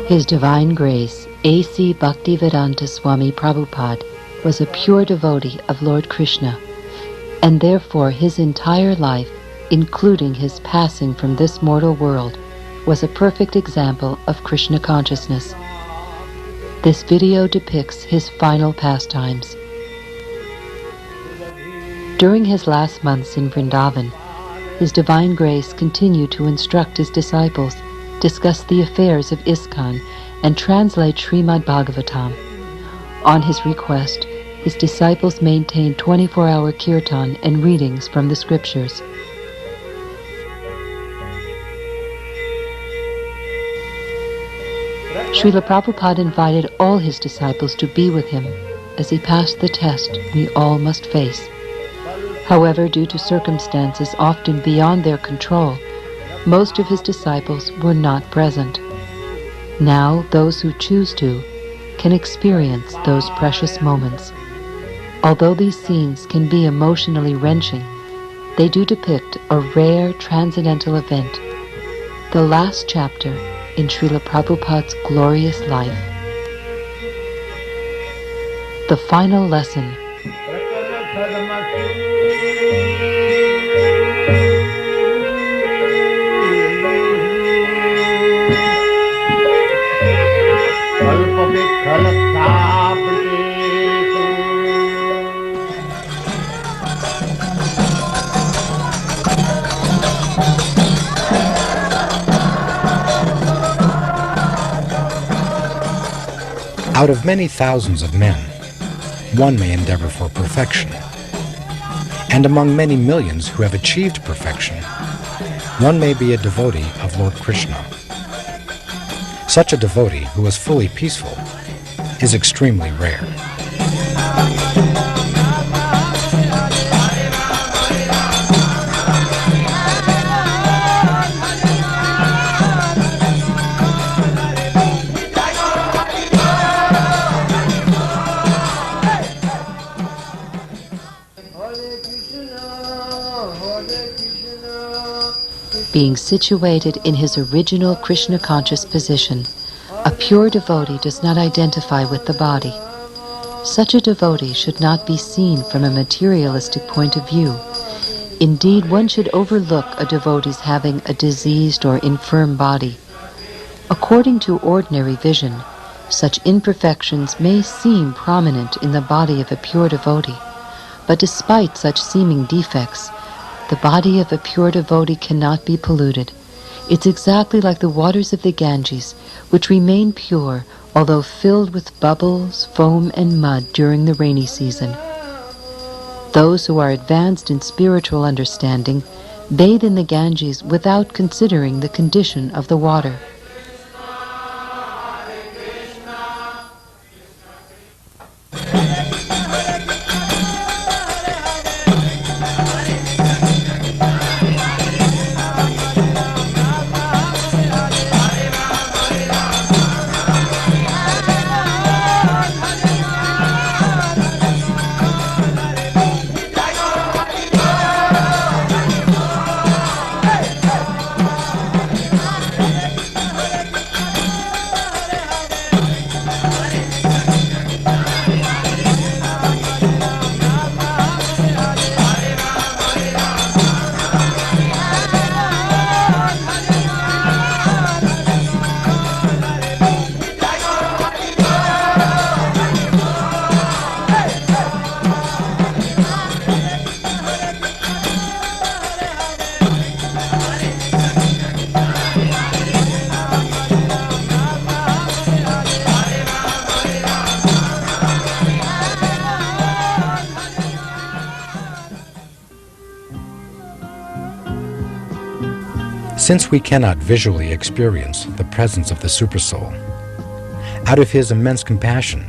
His Divine Grace, A.C. Bhaktivedanta Swami Prabhupada, was a pure devotee of Lord Krishna, and therefore his entire life, including his passing from this mortal world, was a perfect example of Krishna consciousness. This video depicts his final pastimes. During his last months in Vrindavan, His Divine Grace continued to instruct his disciples, discuss the affairs of ISKCON, and translate Srimad Bhagavatam. On his request, his disciples maintained 24-hour kirtan and readings from the scriptures. Srila Prabhupada invited all his disciples to be with him as he passed the test we all must face. However, due to circumstances often beyond their control, most of his disciples were not present. Now, those who choose to can experience those precious moments. Although these scenes can be emotionally wrenching, they do depict a rare transcendental event, the last chapter in Srila Prabhupada's glorious life. The final lesson. Out of many thousands of men, one may endeavor for perfection. And among many millions who have achieved perfection, one may be a devotee of Lord Krishna. Such a devotee who is fully peaceful is extremely rare. Being situated in his original Krishna-conscious position, a pure devotee does not identify with the body. Such a devotee should not be seen from a materialistic point of view. Indeed, one should overlook a devotee's having a diseased or infirm body. According to ordinary vision, such imperfections may seem prominent in the body of a pure devotee, but despite such seeming defects, the body of a pure devotee cannot be polluted. It's exactly like the waters of the Ganges, which remain pure although filled with bubbles, foam, and mud during the rainy season. Those who are advanced in spiritual understanding bathe in the Ganges without considering the condition of the water. Since we cannot visually experience the presence of the Supersoul, out of his immense compassion,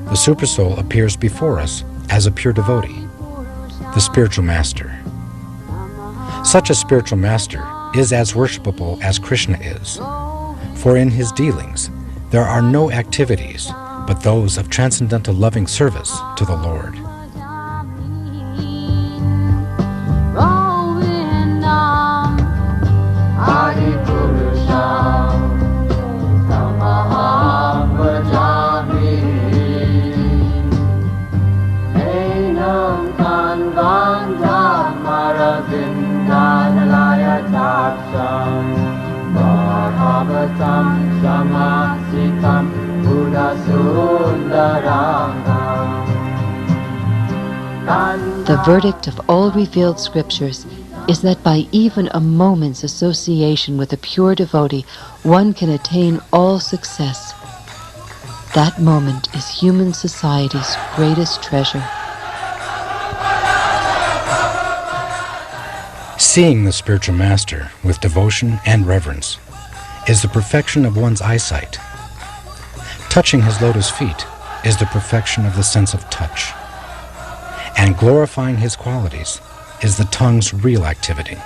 the Supersoul appears before us as a pure devotee, the spiritual master. Such a spiritual master is as worshipable as Krishna is, for in his dealings there are no activities but those of transcendental loving service to the Lord. Adi Purusha, Namaha. The verdict of all revealed scriptures is that by even a moment's association with a pure devotee, one can attain all success. That moment is human society's greatest treasure. Seeing the spiritual master with devotion and reverence is the perfection of one's eyesight. Touching his lotus feet is the perfection of the sense of touch. And glorifying his qualities is the tongue's real activity.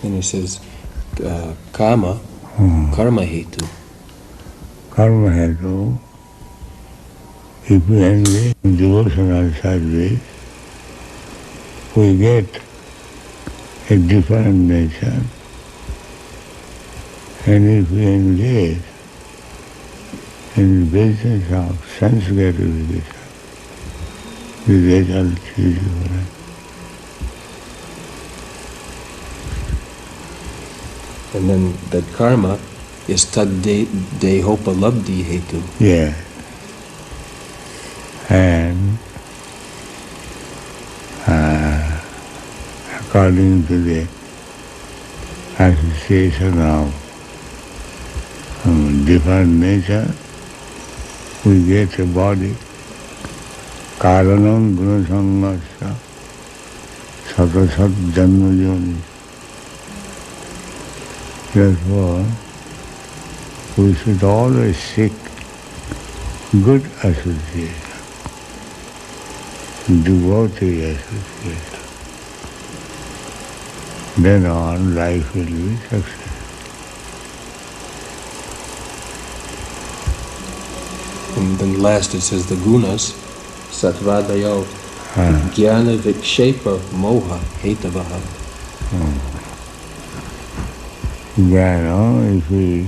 And it says, karma, karma hetu. Karma hetu, if we engage in devotional service, we get a different nature. And if we engage in the business of sense gratification, the result is different. And then that karma is tad dehopalabdhi hetu. Yeah. And according to the association of different nature, we get a body. Karanam gunasangasya satasat janmajoni. Therefore, we should always seek good association, devotee association. Then on, life will be successful. And then last it says the gunas, satvadayo, jnana vikshepa moha hetavaha. Jnana, if we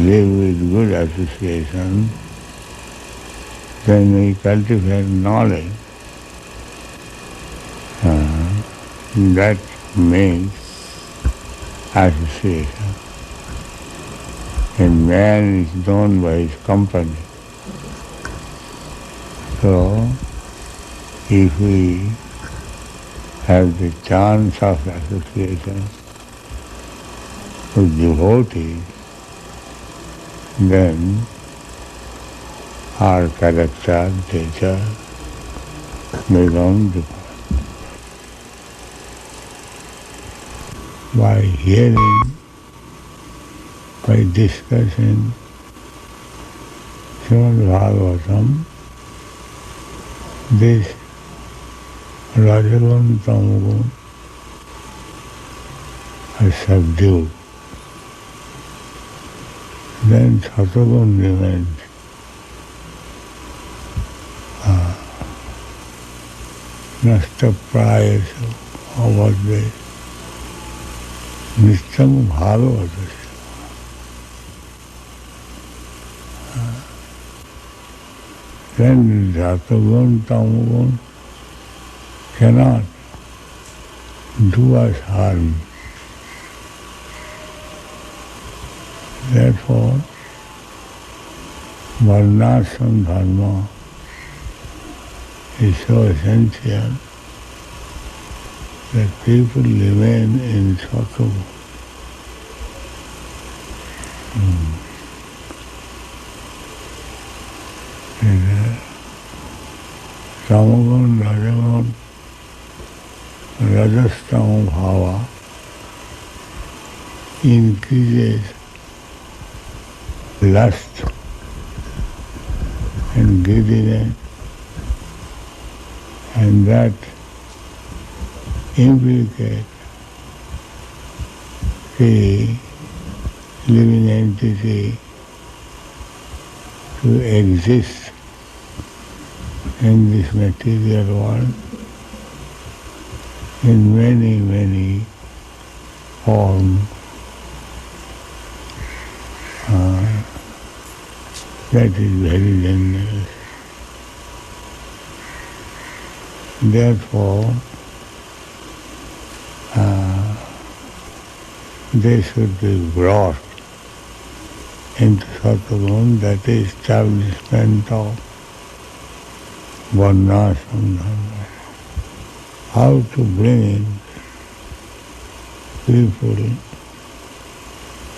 live with good association, then we cultivate knowledge. That means association. A man is known by his company. So, if we have the chance of association with devotees, then our character, nature become different. By hearing, by discussing Srimad Bhagavatam, this Rajagun Tamagun are subdued. Then Satagun remains. Nasta prayasu avadve nistam bhagavatasya. Then Satagun Tamagun cannot do us harm. Therefore, varnashram dharma is so essential that people remain in Satagun. Tamagun, Rajagun, Rajastama bhava increases lust and greediness, and that implicates the living entity to exist in this material world in many, many forms. That is very dangerous. Therefore, they should be brought into Satguru, that is establishment of Varnashram Dharma. How to bring people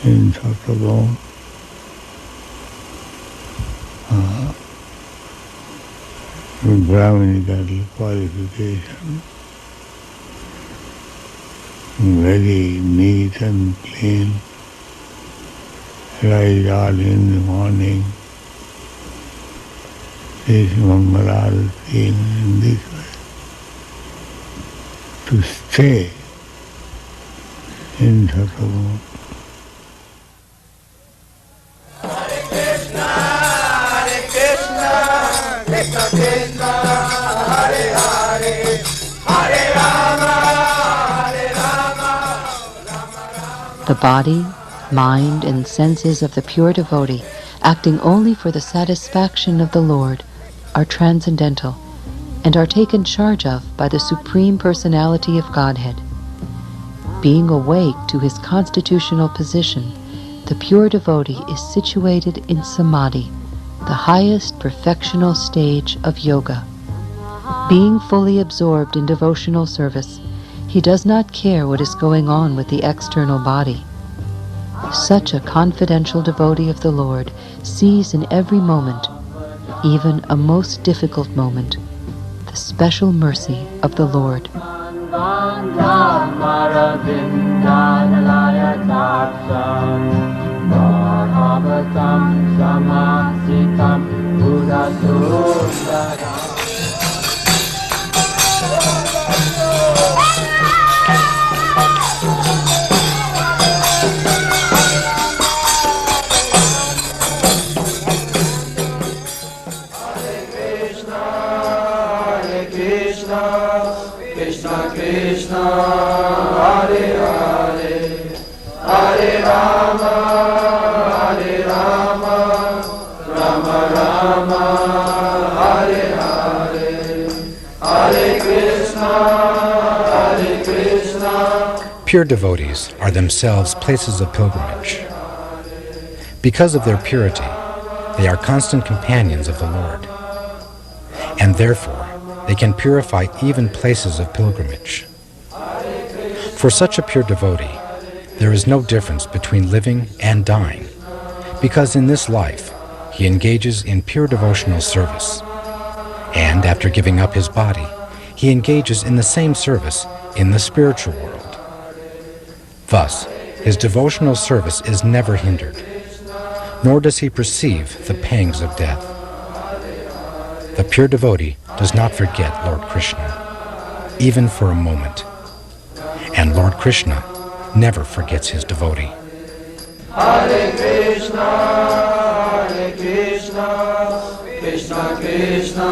in Satguru with Brahminical qualification, very neat and clean, rise early in the morning, this Mangalarati in this way, to stay in Satguru. The body, mind, and senses of the pure devotee, acting only for the satisfaction of the Lord, are transcendental and are taken charge of by the Supreme Personality of Godhead. Being awake to his constitutional position, the pure devotee is situated in Samadhi, the highest perfectional stage of yoga. Being fully absorbed in devotional service, he does not care what is going on with the external body. Such a confidential devotee of the Lord sees in every moment, even a most difficult moment, the special mercy of the Lord. Pure devotees are themselves places of pilgrimage. Because of their purity, they are constant companions of the Lord, and therefore they can purify even places of pilgrimage. For such a pure devotee, there is no difference between living and dying, because in this life he engages in pure devotional service, and after giving up his body, he engages in the same service in the spiritual world. Thus, his devotional service is never hindered, nor does he perceive the pangs of death. The pure devotee does not forget Lord Krishna, even for a moment, and Lord Krishna never forgets his devotee. Hare Krishna, Krishna Krishna,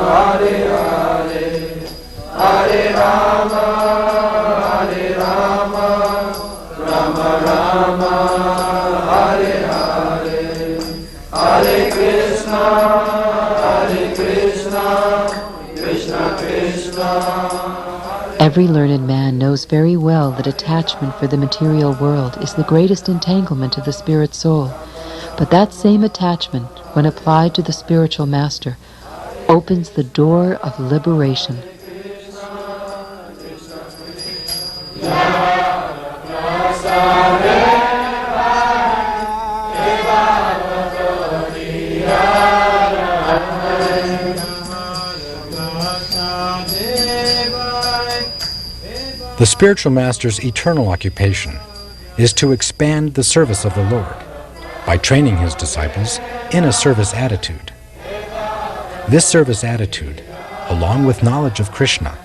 Hare Hare, Hare Rama, Rama Rama, Hare Hare, Hare Krishna, Krishna Krishna. Every learned man knows very well that attachment for the material world is the greatest entanglement of the spirit soul. But that same attachment, when applied to the spiritual master, opens the door of liberation. The spiritual master's eternal occupation is to expand the service of the Lord by training his disciples in a service attitude. This service attitude, along with knowledge of Krishna,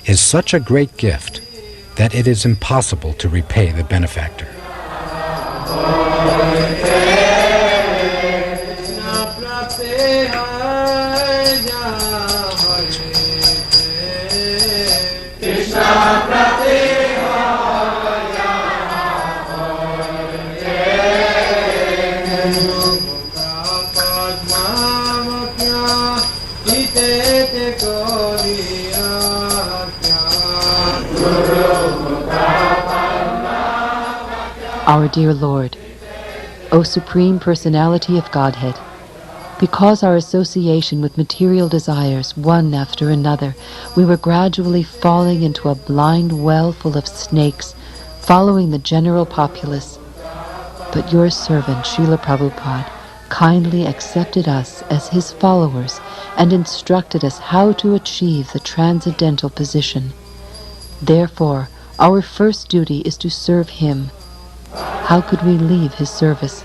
is such a great gift that it is impossible to repay the benefactor. Krishna Our dear Lord, O Supreme Personality of Godhead, because our association with material desires, one after another, we were gradually falling into a blind well full of snakes, following the general populace. But your servant, Srila Prabhupada, kindly accepted us as his followers and instructed us how to achieve the transcendental position. Therefore, our first duty is to serve him. How could we leave his service?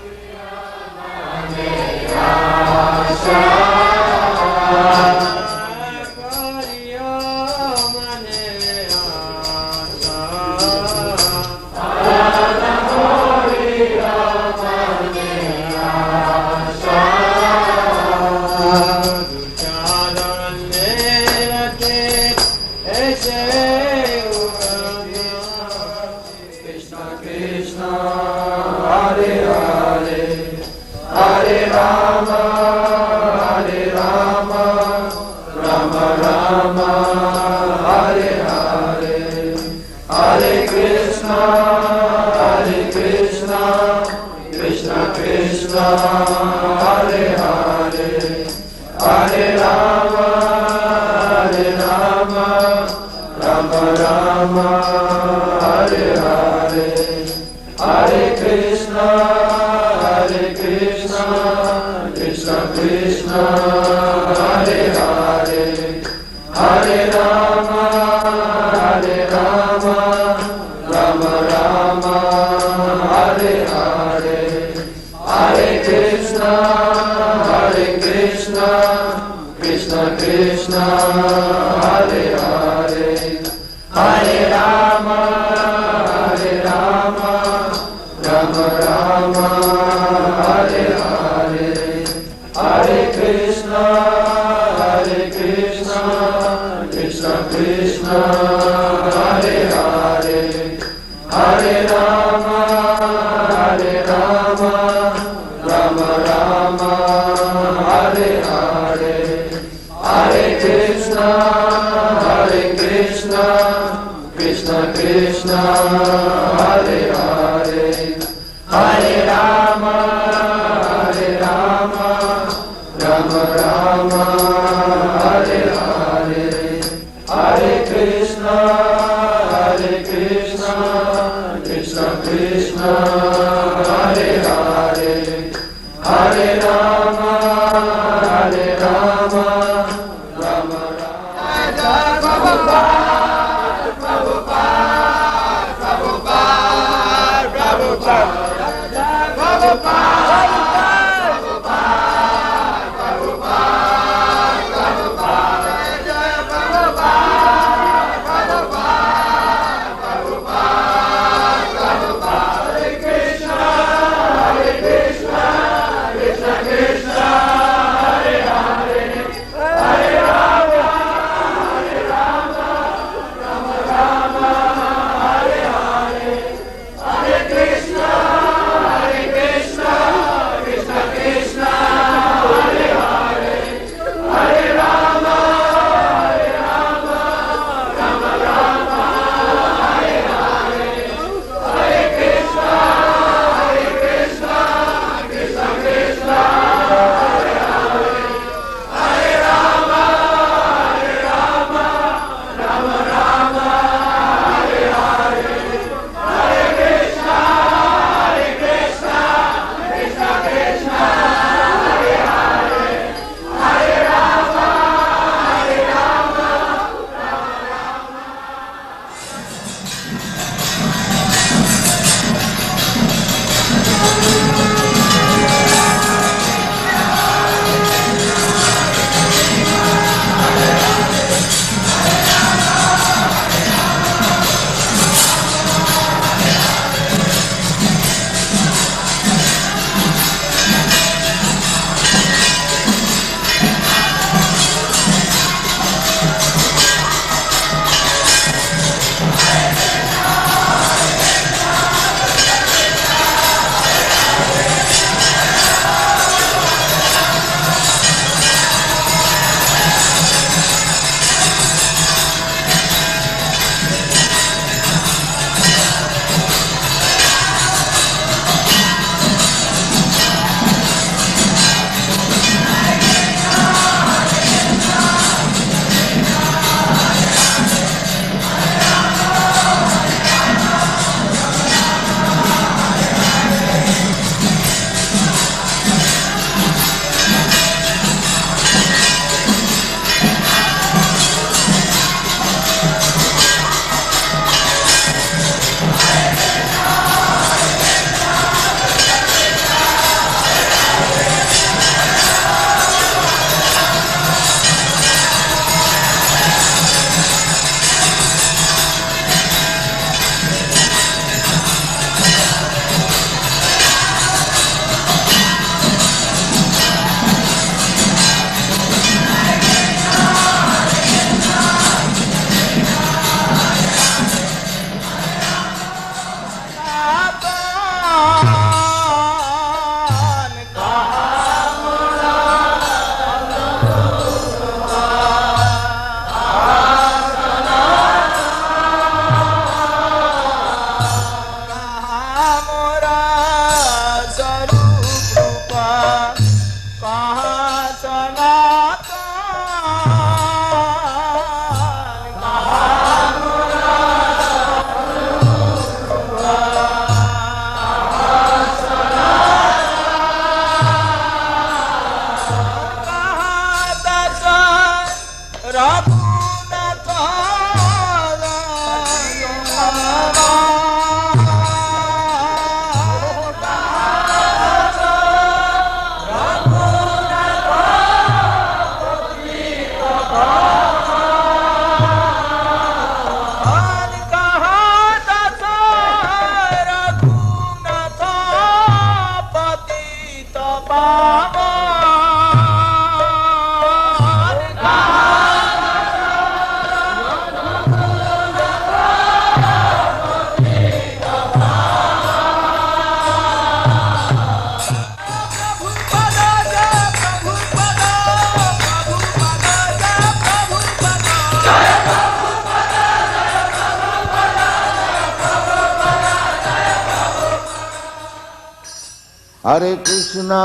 Hare Krishna,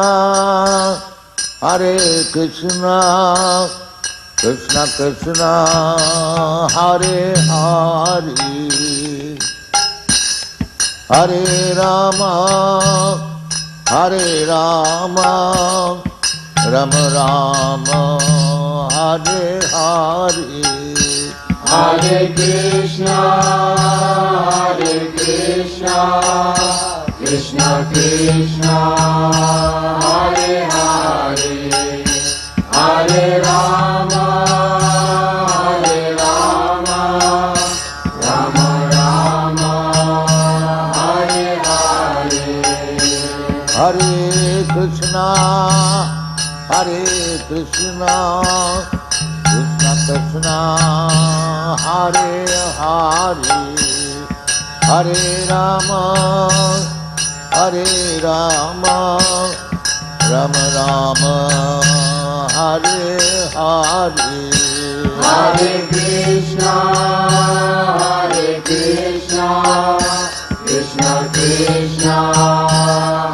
Hare Krishna, Krishna Krishna, Hare Hare, Hare Rama, Hare Rama, Rama Rama, Hare Hare, Hare Krishna, Hare Krishna, Krishna Krishna, Hare Hare, Hare Rama, Hare Rama, Rama Rama, Hare Hare, Hare Krishna, Hare Krishna, Krishna Krishna, Hare Hare, Hare Rama, Hare Rama, Rama Rama, Hare Hare, Hare Krishna, Hare Krishna, Krishna Krishna,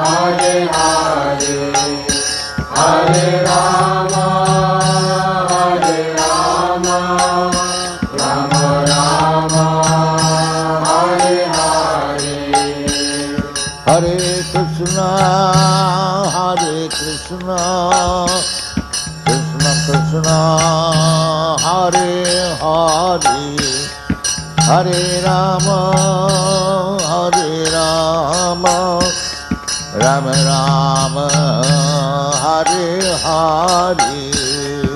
Hare Hare, Hare Rama, Hare Rama, Rama Rama, Hare Hare, Hare Krishna, Hare Krishna, Krishna Krishna, Hare Hare, Hare Rama, Hare Rama, Rama Rama, Hare Hare,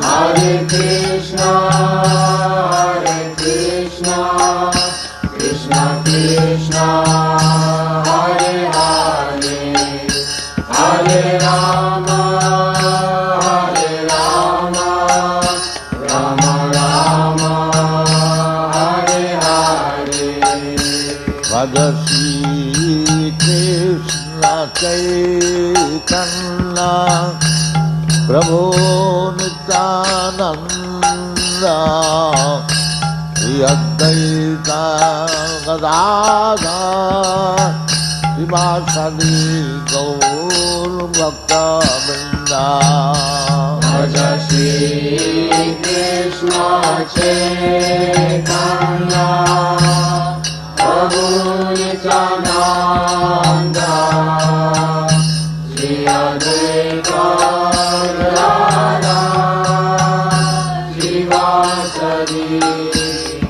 Hare Krishna, Hare Krishna, Krishna Krishna, Hare Hare, Hare Rama, Hare Rama, Rama Rama, Hare Hare, Bhagavati Krishna Chaitanya, Prabhu Nityananda, Shri Advaita Gadadhar, Srivasadi Gaur Bhakta Vrinda. Bhaja Shri Krishna Chaitanya, Prabhu Nityananda, Shri Advaita Gadadhar, Srivasadi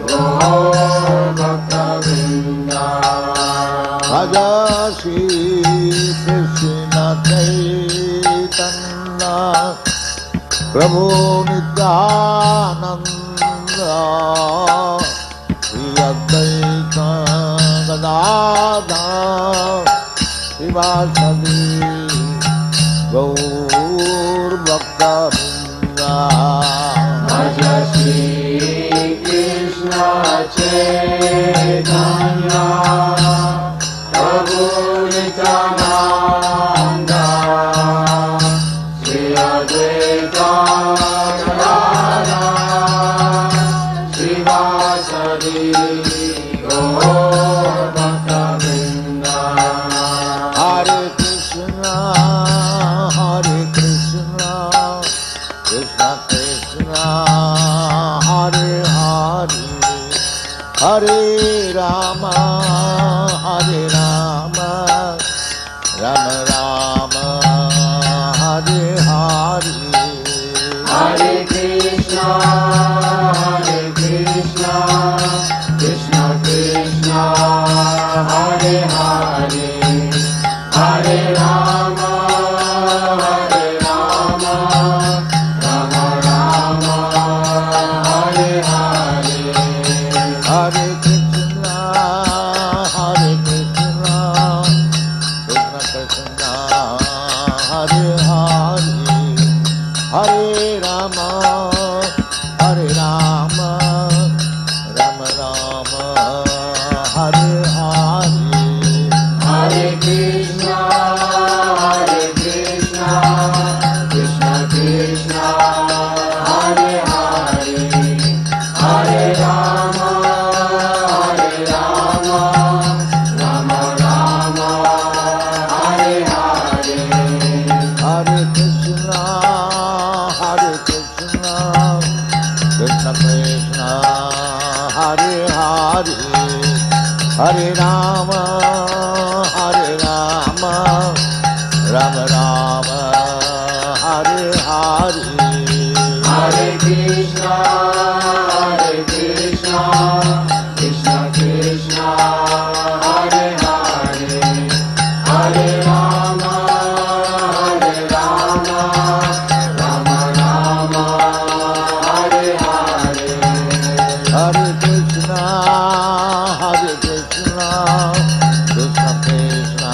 Gaur Bhakta Vrinda. Bhaja Shri Krishna Chaitanya, Prabhu Nityananda, Shri Advaita Gadadhar, Srivasadi Gaur Bhakta Vrinda. Bhaja Shri Krishna Chaitanya, Prabhu Nityananda, Shri Advaita Gadadhar, Srivasadi Gaur Bhakta Vrinda. Hare Krishna, Hare Krishna, Krishna Krishna, Hare Hare, Hare Rama, Hare Rama, Rama Rama, Hare Hare, Hare Krishna, Hare Krishna, Krishna Krishna, Hare Hare, Hare Rama, Hare Rama, Rama Rama, Hare Hare, Hare Krishna, Hare Rama, Rama Rama, Hare Hare. Hare Krishna, Krishna Krishna, Hare Hare, Hare Rama, Rama Rama, Hare Hare. Hare Krishna, Krishna Krishna,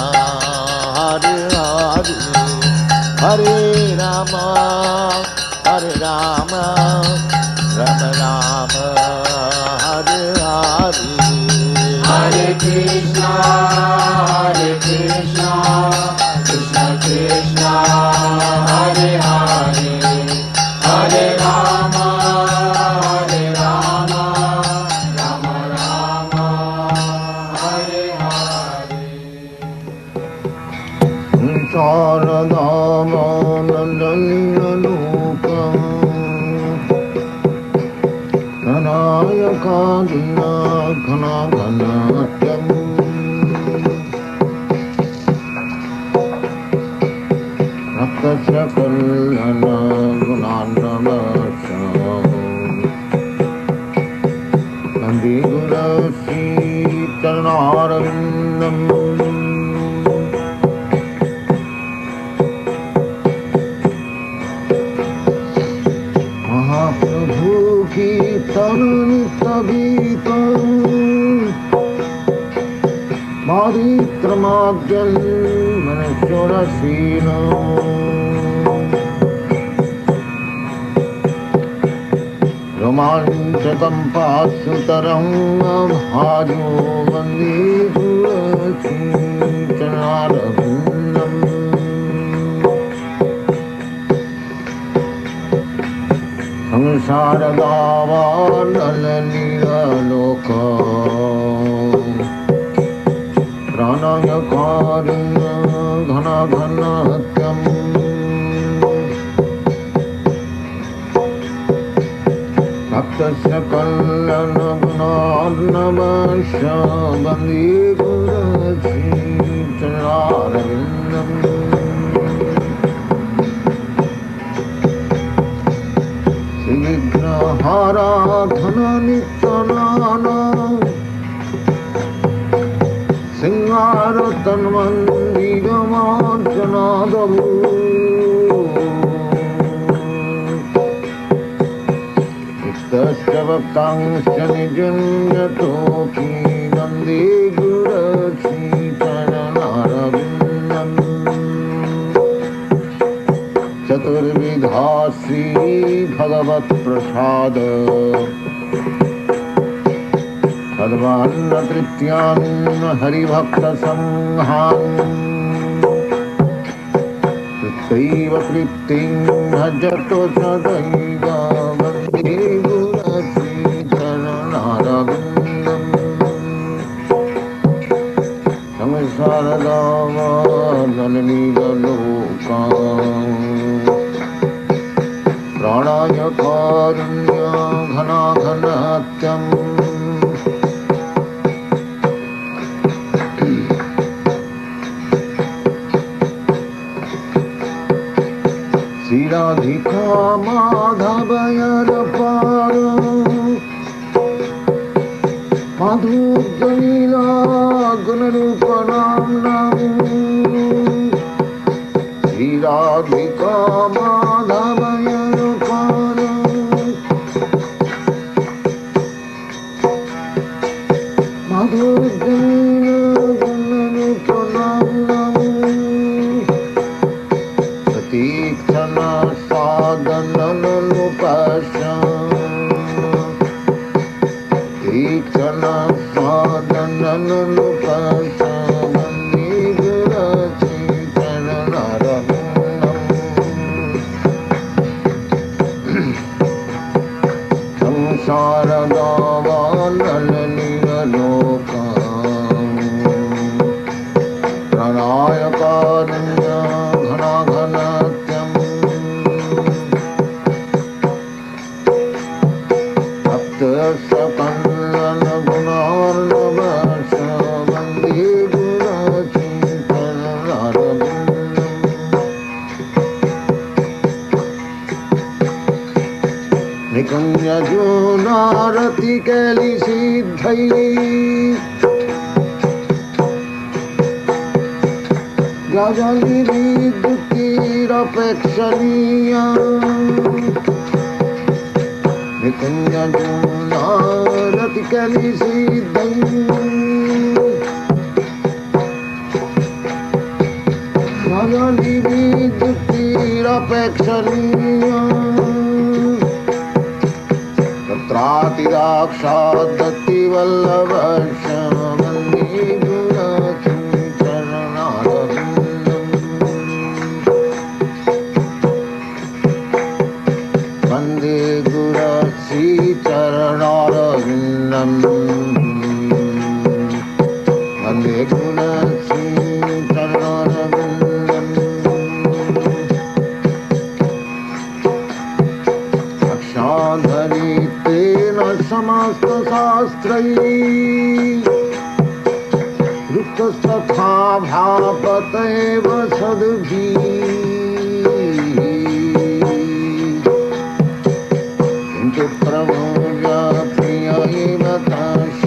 Hare Hare, Hare Rama, Rama Rama, Hare Hare. Hare Krishna, Krishna Krishna, Hare Hare, Hare Rama, Rama Rama, Hare Hare. Saradhamanandalokam Nanayakadina Ghanaganatyam Raktasya Kalyana Gunanamasham Nandi Gurasi Charanarvindam Mahaprabhu Kirtan Nityagitam Madhitramadyan Manasurasinam Romanchakam Pasutaram Abhajo Vande Gurasi Charanarvindam Samsaradavanalilaloka Pranayakarunya Ghanaganatyam Bhaktasya Kalyana Gunarnavasya Bandi Gurasi Charanarvindam Vigraharadhana Nityanana Singaratan Mandigamarjanadavu Iktasya Bhaktangsya Nijanjatoki Vande Gurasi Charanarvindam Chaturvidhasi Bhagavat Prasada Sadvanna Trityan Haribhakta Sanghan Trittaiva Kritting Hajato Sadaiva Vande Gurasi Charanarvindam Samsaradava Nalinigalokam Pranayakarunya Ghanaganatyam Siradhika Madhavayarapara Madhujalila Gunarupanam Siradhika Madhavayarapara Madhujalila Gunarupanam Satikshana Sadhananupasya Tikshana Sadhananupasya Vande Gurasi Charanarvindam Samsaradavanalilokam Pranayakarunya Ghanaganatyam Bhaktasya Kalyana Gunarnavasya Yajunarati keli siddhai Gajali vidukkira pekshaniya Yajunarati keli siddhai Gajali vidukkira pekshaniya Trati vallabhashamani gurakim charanarvindam Vande gurasi charanarvindam Vande gurasi charanarvindam Akshadhari समस्त शास्त्रै रुक्तस्तथा भापतैव सद्भिः किन्तु प्रभुजा प्रिय एव ताश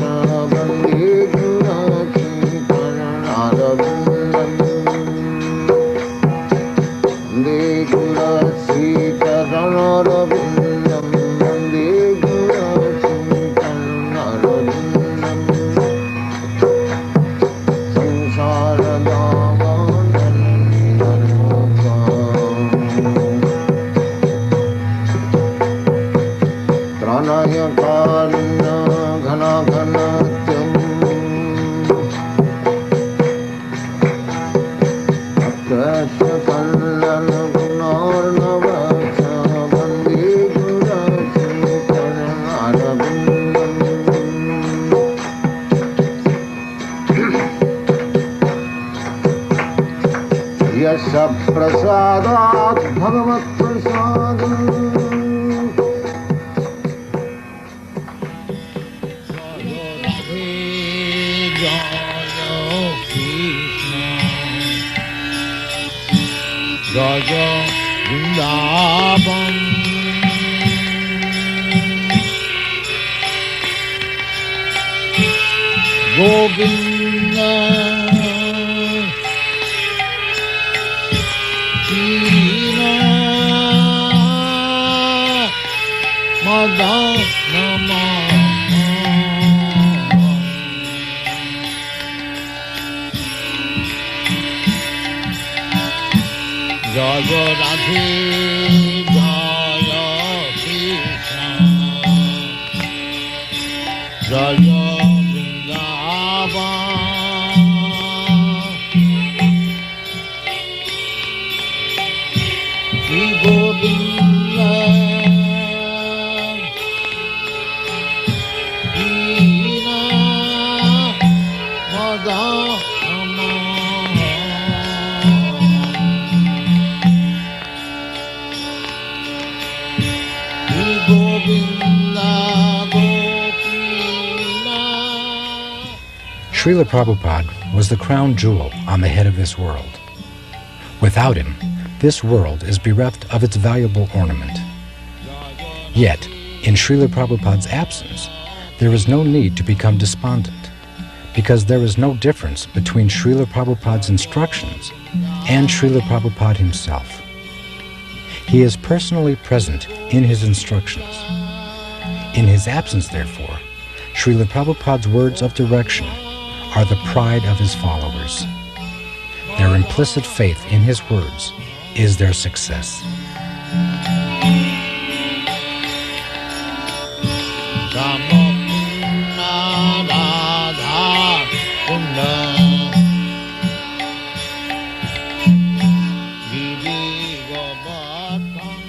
वन्दे गुरश्रीचरणारविन्दम् वन्दे गुरश्रीचरणारविन्दम् प्रसादात् भगवत् प्रसादम् Jaya Vrindavan Govinda Jaya Radhe Jaya Krishna Jaya Vrindavan Shri Govinda Dina Madana Srila Prabhupada was the crown jewel on the head of this world. Without him, this world is bereft of its valuable ornament. Yet, in Srila Prabhupada's absence, there is no need to become despondent, because there is no difference between Srila Prabhupada's instructions and Srila Prabhupada himself. He is personally present in his instructions. In his absence, therefore, Srila Prabhupada's words of direction are the pride of his followers. Their implicit faith in his words is their success.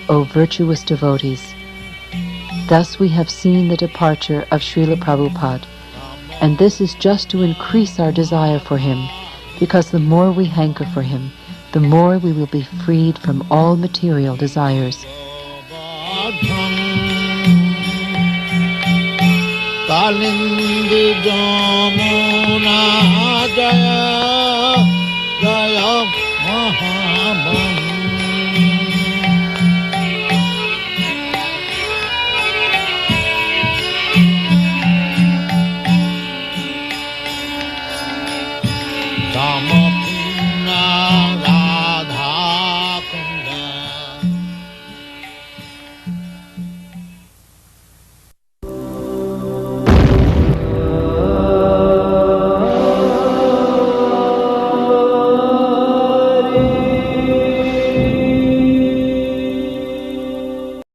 O virtuous devotees, thus we have seen the departure of Srila Prabhupada, and this is just to increase our desire for him, because the more we hanker for him, the more we will be freed from all material desires. Jaya Jaya Mahamani